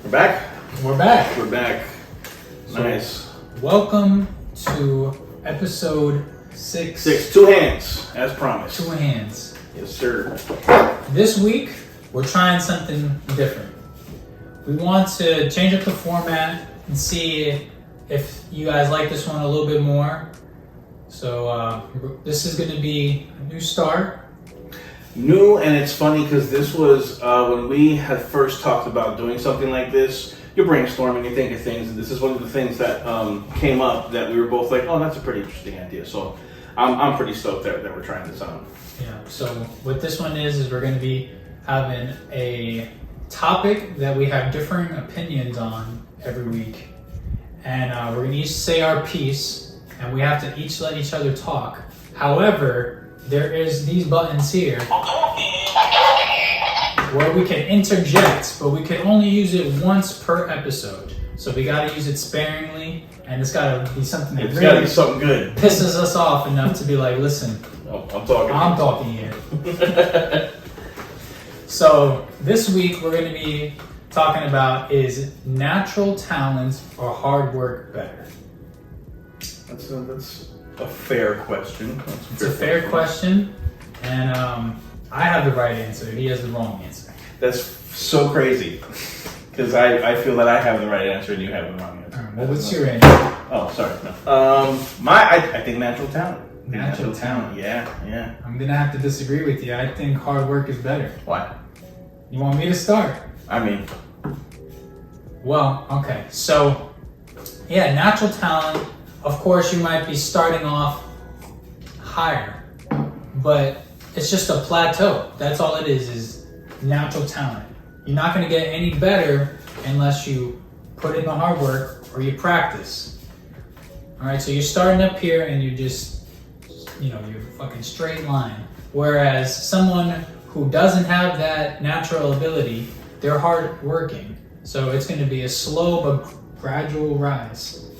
We're back. We're back. We're back. Nice. Welcome to episode 6. 6. 2 hands, as promised. 2 hands. Yes, sir. This week, we're trying something different. We want to change up the format and see if you guys like this one a little bit more. So this is going to be a new start. New, and it's funny because this was when we had first talked about doing something like this. You're brainstorming, you think of things, and this is one of the things that came up that we were both like, oh, that's a pretty interesting idea. So I'm pretty stoked that we're trying this out. Yeah, so what this one is we're going to be having a topic that we have differing opinions on every week. And we're going to each say our piece, and we have to each let each other talk. However, there is these buttons here where we can interject, but we can only use it once per episode. So we got to use it sparingly, and it's got to be something that It's got to really be something good. pisses us off enough to be like, listen, I'm talking. I'm talking here. So this week we're going to be talking about, is natural talent or hard work better? That's a fair question. It's a fair question, and I have the right answer. He has the wrong answer. That's so crazy because I feel that I have the right answer and you have the wrong answer. All right, well, what's your answer? Oh, sorry. No. I think natural talent. Natural talent. Yeah. I'm going to have to disagree with you. I think hard work is better. Why? You want me to start? I mean, Well, okay. So, yeah, natural talent, of course, you might be starting off higher, but it's just a plateau. That's all it is natural talent. You're not going to get any better unless you put in the hard work or you practice. All right, so you're starting up here and you just, you're fucking straight line. Whereas someone who doesn't have that natural ability, they're hard working. So it's going to be a slow but gradual rise.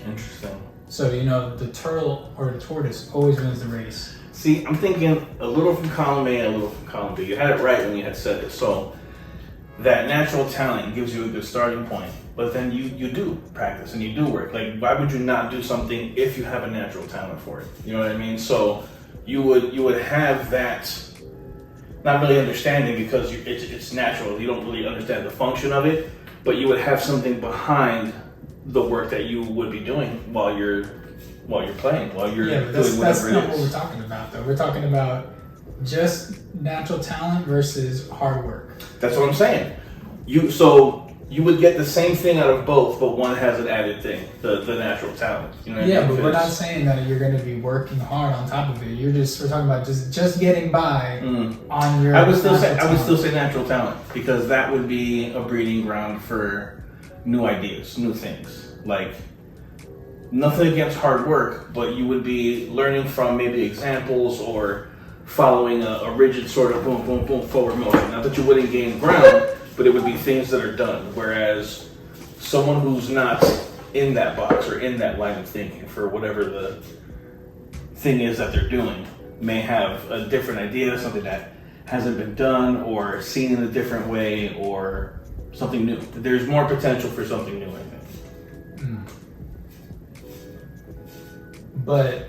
interesting. So, the turtle or the tortoise always wins the race. See, I'm thinking a little from column A and a little from column B. You had it right when you had said it. So that natural talent gives you a good starting point, but then you do practice and you do work. Like, why would you not do something if you have a natural talent for it? You know what I mean? So you would have that, not really understanding because it's natural. You don't really understand the function of it, but you would have something behind the work that you would be doing while you're playing, while you're Yeah, but doing that's whatever not it what we're is. talking about, though. We're talking about just natural talent versus hard work. That's what I'm saying. You would get the same thing out of both, but one has an added thing, the natural talent. You know what I Yeah, mean? but we're not Because- saying that you're going to be working hard on top of it. We're talking about just getting by on your. I would still natural say natural talent because that would be a breeding ground for new ideas, new things. Like, nothing against hard work, but you would be learning from maybe examples or following a rigid sort of boom, boom, boom forward motion. Not that you wouldn't gain ground, but it would be things that are done. Whereas someone who's not in that box or in that line of thinking for whatever the thing is that they're doing may have a different idea, something that hasn't been done or seen in a different way or something new. There's more potential for something new, I think. But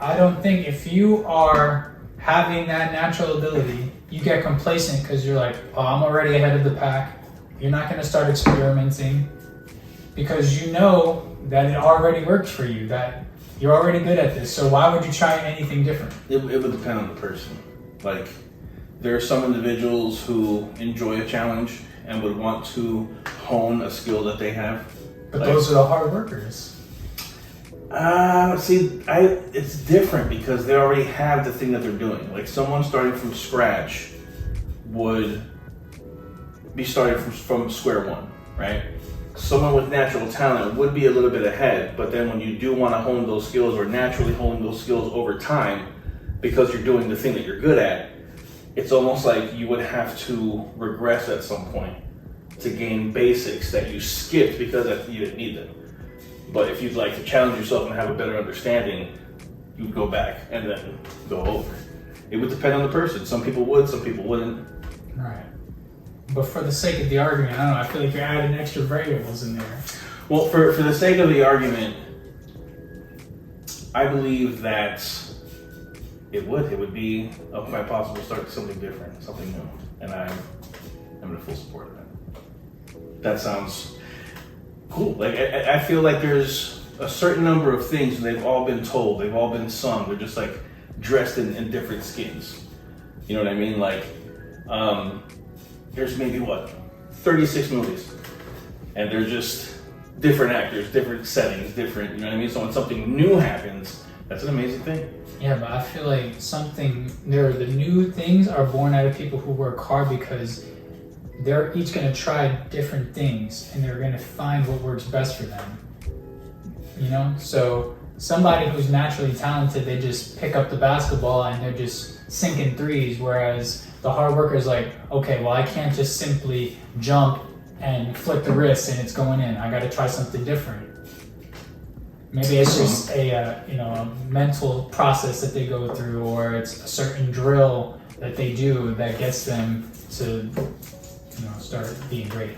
I don't think if you are having that natural ability, you get complacent because you're like, oh, I'm already ahead of the pack. You're not going to start experimenting because you know that it already works for you, that you're already good at this. So why would you try anything different? It would depend on the person. Like, there are some individuals who enjoy a challenge and would want to hone a skill that they have. But those are the hard workers. It's different because they already have the thing that they're doing. Like, someone starting from scratch would be starting from square one, right? Someone with natural talent would be a little bit ahead, but then when you do want to hone those skills or naturally hone those skills over time because you're doing the thing that you're good at, it's almost like you would have to regress at some point to gain basics that you skipped because you didn't need them. But if you'd like to challenge yourself and have a better understanding, you would go back and then go over. It would depend on the person. Some people would, some people wouldn't. Right. But for the sake of the argument, I don't know, I feel like you're adding extra variables in there. Well, for the sake of the argument, I believe that it would be a quite possible start to something different, something new, and I'm in full support of that. That sounds cool. Like I feel like there's a certain number of things, and they've all been told, they've all been sung. They're just like dressed in different skins. You know what I mean? Like there's maybe 36 movies, and they're just different actors, different settings, different. You know what I mean? So when something new happens, that's an amazing thing. Yeah, but I feel like the new things are born out of people who work hard because they're each going to try different things and they're going to find what works best for them. You know? So somebody who's naturally talented, they just pick up the basketball and they're just sinking threes, whereas the hard worker is like, okay, well, I can't just simply jump and flick the wrist and it's going in. I got to try something different. Maybe it's just a mental process that they go through, or it's a certain drill that they do that gets them to start being great.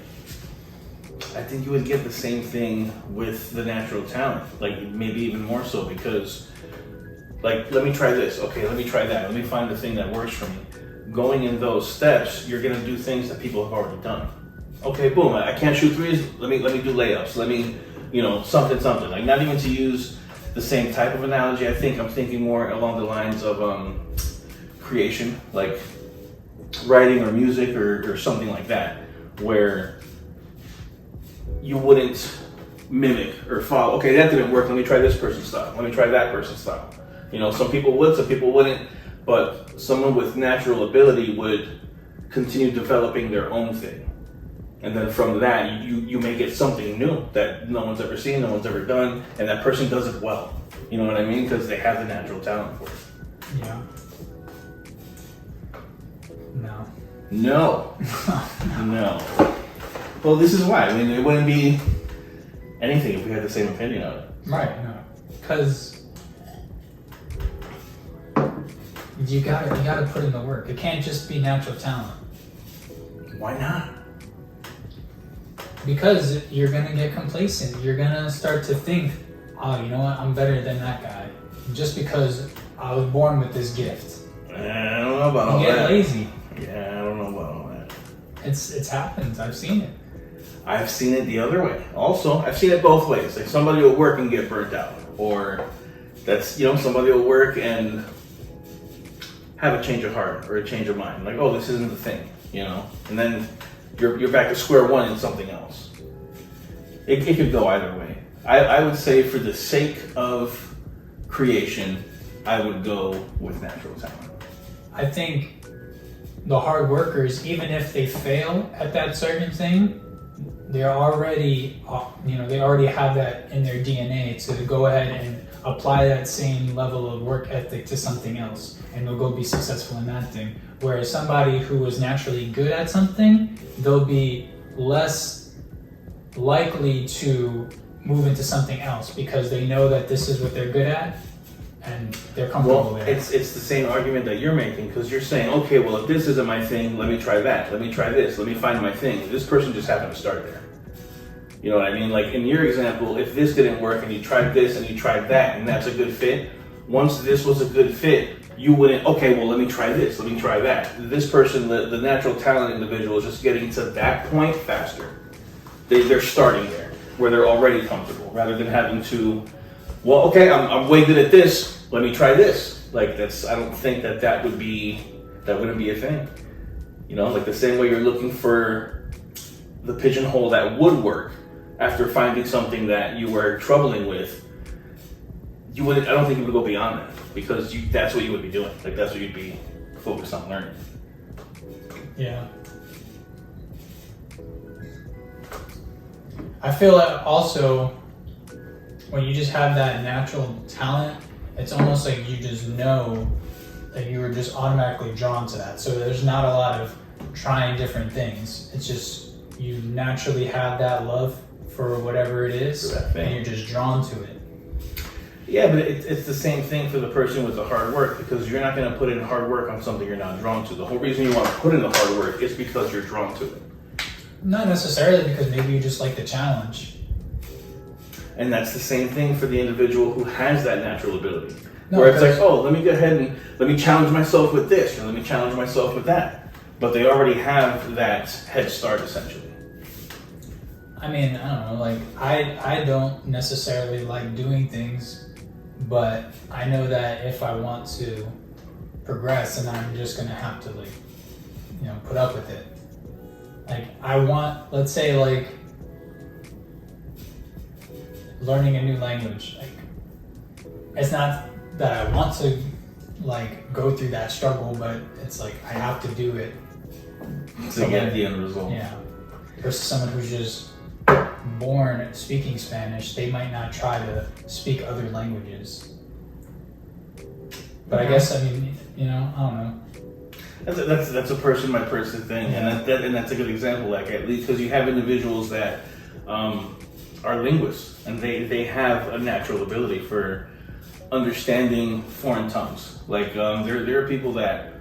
I think you would get the same thing with the natural talent, like maybe even more so, because like, let me try this, okay, let me try that, let me find the thing that works for me. Going in those steps, you're gonna do things that people have already done. Okay, boom, I can't shoot threes, let me do layups, let me something. Like, not even to use the same type of analogy, I'm thinking more along the lines of creation, like writing or music or something like that, where you wouldn't mimic or follow, okay, that didn't work, let me try this person's style, let me try that person's style. Some people would, some people wouldn't, but someone with natural ability would continue developing their own thing. And then from that, you may get something new that no one's ever seen, no one's ever done, and that person does it well. You know what I mean? Because they have the natural talent for it. Yeah. No. No. No. Well, this is why. I mean, it wouldn't be anything if we had the same opinion on it. Right, no. Because you gotta put in the work. It can't just be natural talent. Why not? Because you're gonna get complacent. You're gonna start to think, oh, you know what? I'm better than that guy. Just because I was born with this gift. I don't know about all that. You get lazy. Yeah, I don't know about all that. It's happened. I've seen it. I've seen it the other way. Also, I've seen it both ways. Like, somebody will work and get burnt out, or somebody will work and have a change of heart or a change of mind. Like, oh, this isn't the thing, and then you're back to square one in something else. It could go either way. I would say, for the sake of creation, I would go with natural talent. I think the hard workers, even if they fail at that certain thing, they're already, they already have that in their DNA to go ahead and apply that same level of work ethic to something else, and they'll go be successful in that thing. Whereas somebody who is naturally good at something, they'll be less likely to move into something else because they know that this is what they're good at and they're comfortable with it. It's the same argument that you're making, because you're saying, okay, well, if this isn't my thing, let me try that, let me try this, let me find my thing. This person just happened to start there. You know what I mean? Like, in your example, if this didn't work and you tried this and you tried that and that's a good fit, once this was a good fit, you wouldn't, okay, well, let me try this, let me try that. This person, the natural talent individual, is just getting to that point faster. They're starting there, where they're already comfortable, rather than having to, well, okay, I'm way good at this, let me try this. Like, I don't think that wouldn't be a thing. Like the same way you're looking for the pigeonhole that would work after finding something that you were troubling with, I don't think you would go beyond that, because that's what you would be doing. Like, that's what you'd be focused on learning. Yeah. I feel like also, when you just have that natural talent, it's almost like you just know that you were just automatically drawn to that. So there's not a lot of trying different things. It's just you naturally have that love for whatever it is, For that thing. and you're just drawn to it. Yeah, but it's the same thing for the person with the hard work, because you're not going to put in hard work on something you're not drawn to. The whole reason you want to put in the hard work is because you're drawn to it. Not necessarily, because maybe you just like the challenge. And that's the same thing for the individual who has that natural ability. No, where it's like, oh, let me go ahead and let me challenge myself with this, or let me challenge myself with that. But they already have that head start, essentially. I mean, I don't know, like, I don't necessarily like doing things, but I know that if I want to progress, then I'm just gonna have to, like, you know, put up with it. Like, I want, let's say, like, learning a new language. Like, it's not that I want to, like, go through that struggle, but it's like I have to do it To get the end result. Yeah. Versus someone who's just born speaking Spanish, they might not try to speak other languages. But I guess, I mean, you know, I don't know. That's a person by person thing, and that's a good example. Like, at least because you have individuals that are linguists, and they have a natural ability for understanding foreign tongues. Like, there are people that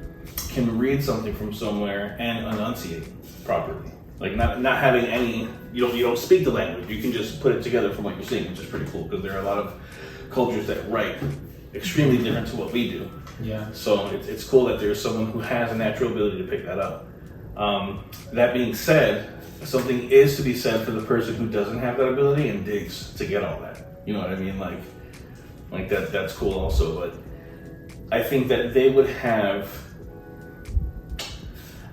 can read something from somewhere and enunciate properly. Like, not having any, you don't speak the language. You can just put it together from what you're seeing, which is pretty cool, because there are a lot of cultures that write extremely different to what we do. Yeah. So it's cool that there's someone who has a natural ability to pick that up. That being said, something is to be said for the person who doesn't have that ability and digs to get all that. You know what I mean? Like that's cool also. But I think that they would have,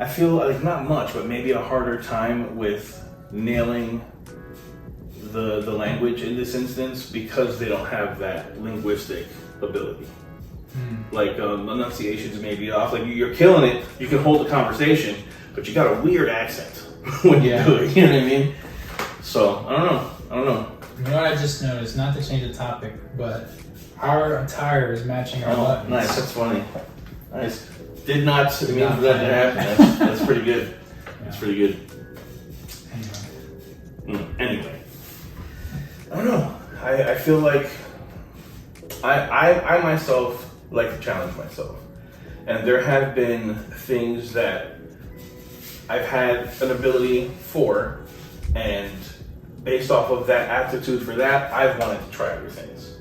I feel like not much, but maybe a harder time with nailing the language in this instance, because they don't have that linguistic ability. Like, enunciations may be off. Like, you're killing it, you can hold a conversation, but you got a weird accent when you do it. You know what I mean? So I don't know. You know what I just noticed? Not to change the topic, but our attire is matching our buttons. Nice. That's funny. Nice. Did not mean for that to happen. That's pretty good. That's pretty good. Anyway, I don't know. I feel like I myself like to challenge myself, and there have been things that I've had an ability for, and based off of that aptitude for that, I've wanted to try other things.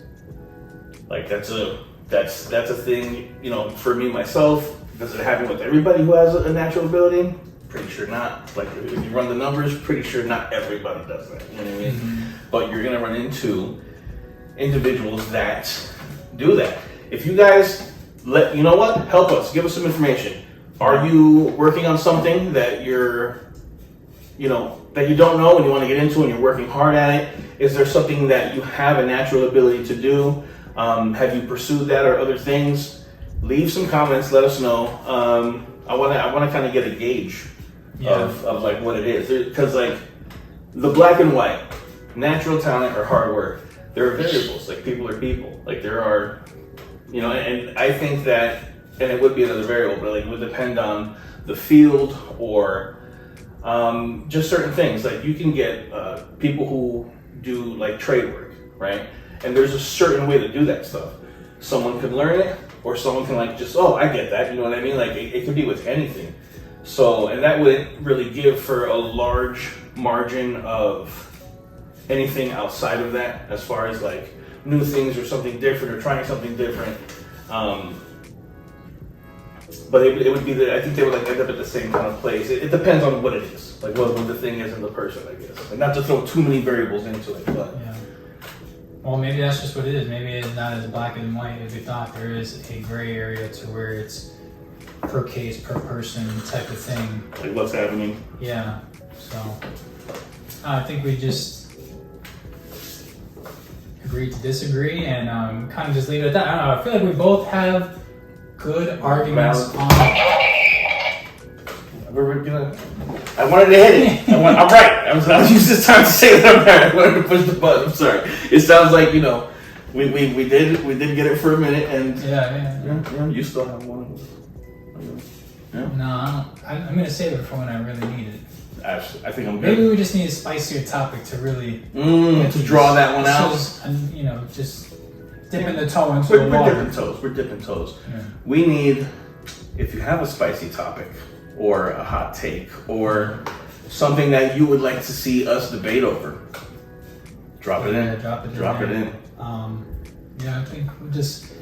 Like, that's a thing, you know, for me myself. Does it happen with everybody who has a natural ability? Pretty sure not. Like, if you run the numbers, pretty sure not everybody does that. You know what I mean? Mm-hmm. But you're gonna run into individuals that do that. If you guys you know what? Help us. Give us some information. Are you working on something that that you don't know and you want to get into and you're working hard at it? Is there something that you have a natural ability to do? Have you pursued that or other things? Leave some comments. Let us know. I want to kind of get a gauge of like what it is, because like the black and white, natural talent or hard work, there are variables. Like, people are people. Like, there are, you know, and I think that, and it would be another variable, but like, it would depend on the field or just certain things. Like, you can get people who do like trade work, right? And there's a certain way to do that stuff. Someone can learn it, or someone can like just, oh, I get that, you know what I mean? Like, it could be with anything. So, and that wouldn't really give for a large margin of anything outside of that, as far as like new things or something different or trying something different. But it would be I think they would like end up at the same kind of place. It depends on what it is, like what the thing is in the person, I guess, and not to throw too many variables into it. But yeah. Well, maybe that's just what it is. Maybe it's not as black and white as we thought. There is a gray area to where it's per case, per person type of thing. Like, what's happening? Yeah. So I think we just agree to disagree and kind of just leave it at that. I don't know. I feel like we both have good arguments on. I wanted to hit it. I'm right. I was using this time to say that I'm right. I wanted to push the button. I'm sorry. It sounds like, you know, we did get it for a minute, and yeah. You still have one. Yeah. No, I'm gonna save it for when I really need it. I think I'm good. Maybe we just need a spicier topic to really to draw that one out. And, you know, just dipping the toe into We're the water. dipping toes. We're dipping toes. Yeah. We need, if you have a spicy topic or a hot take or something that you would like to see us debate over, drop it in. Yeah, drop it in. Yeah, I think we'll just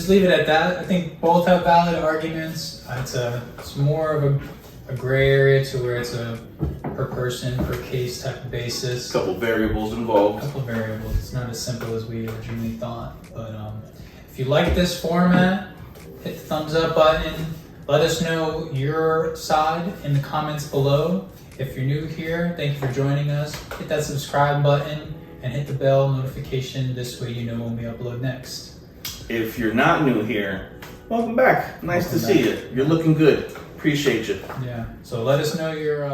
leave it at that. I think both have valid arguments. It's more of a gray area to where it's a per person, per case type of basis. Couple variables A involved. couple variables. It's not as simple as we originally thought. But if you like this format, hit the thumbs up button. Let us know your side in the comments below. If you're new here, thank you for joining us. Hit that subscribe button and hit the bell notification. This way you know when we upload next. If you're not new here, welcome back. Nice to see you. You're looking good. Appreciate you. Yeah. So let us know your